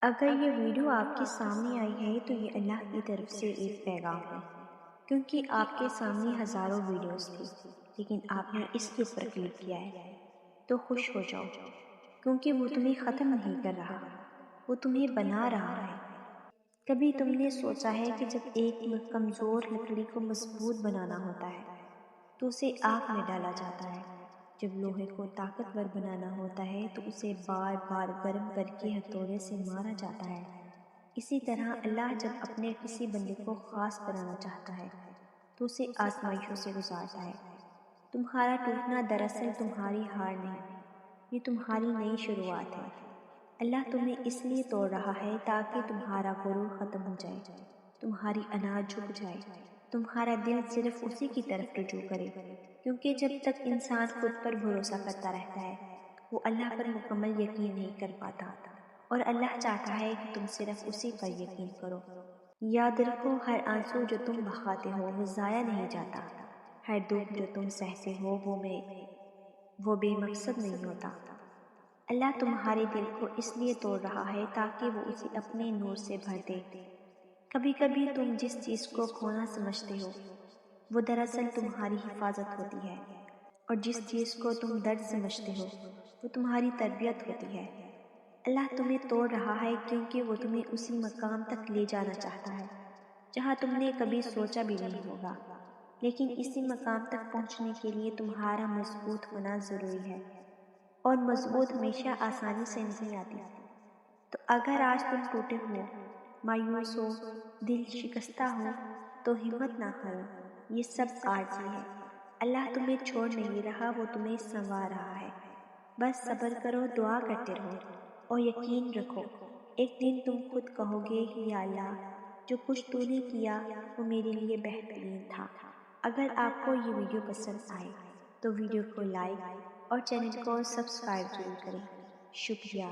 اگر یہ ویڈیو آپ کے سامنے آئی ہے تو یہ اللہ کی طرف سے ایک پیغام ہے، کیونکہ آپ کے سامنے ہزاروں ویڈیوز تھی لیکن آپ نے اس کے اوپر کلک کیا ہے۔ تو خوش ہو جاؤ، کیونکہ وہ تمہیں ختم نہیں کر رہا، وہ تمہیں بنا رہا ہے۔ کبھی تم نے سوچا ہے کہ جب ایک کمزور لکڑی کو مضبوط بنانا ہوتا ہے تو اسے آگ میں ڈالا جاتا ہے، جب لوہے کو طاقتور بنانا ہوتا ہے تو اسے بار بار گرم کر کے ہتھوڑے سے مارا جاتا ہے۔ اسی طرح اللہ جب اپنے کسی بندے کو خاص بنانا چاہتا ہے تو اسے آزمائشوں سے گزارتا ہے۔ تمہارا ٹوٹنا دراصل تمہاری ہار نہیں، یہ تمہاری نئی شروعات ہے۔ اللہ تمہیں اس لیے توڑ رہا ہے تاکہ تمہارا غرور ختم ہو جائے، تمہاری انا جھک جائے، تمہارا دل صرف اسی کی طرف رجوع کرے، کیونکہ جب تک انسان خود پر بھروسہ کرتا رہتا ہے وہ اللہ پر مکمل یقین نہیں کر پاتا، اور اللہ چاہتا ہے کہ تم صرف اسی پر یقین کرو۔ یاد رکھو، ہر آنسو جو تم بہاتے ہو وہ ضائع نہیں جاتا، ہر دکھ جو تم سہتے ہو وہ بے مقصد نہیں ہوتا۔ اللہ تمہارے دل کو اس لیے توڑ رہا ہے تاکہ وہ اسے اپنے نور سے بھر دے۔ کبھی کبھی تم جس چیز کو کھونا سمجھتے ہو وہ دراصل تمہاری حفاظت ہوتی ہے، اور جس چیز کو تم درد سمجھتے ہو وہ تمہاری تربیت ہوتی ہے۔ اللہ تمہیں توڑ رہا ہے کیونکہ وہ تمہیں اسی مقام تک لے جانا چاہتا ہے جہاں تم نے کبھی سوچا بھی نہیں ہوگا، لیکن اسی مقام تک پہنچنے کے لیے تمہارا مضبوط ہونا ضروری ہے، اور مضبوط ہمیشہ آسانی سے نہیں آتی۔ تو اگر آج تم ٹوٹے ہو، مایوس ہو، دل شکستہ ہو تو ہمت نہ ہارو، یہ سب عارضی ہے۔ اللہ تمہیں چھوڑ نہیں رہا، وہ تمہیں سنوار رہا ہے۔ بس صبر کرو، دعا کرتے رہو، اور یقین رکھو ایک دن تم خود کہو گے، یا اللہ جو کچھ تو نے کیا وہ میرے لیے بہترین تھا۔ اگر آپ کو یہ ویڈیو پسند آئے تو ویڈیو کو لائک اور چینل کو سبسکرائب ضرور کریں۔ شکریہ۔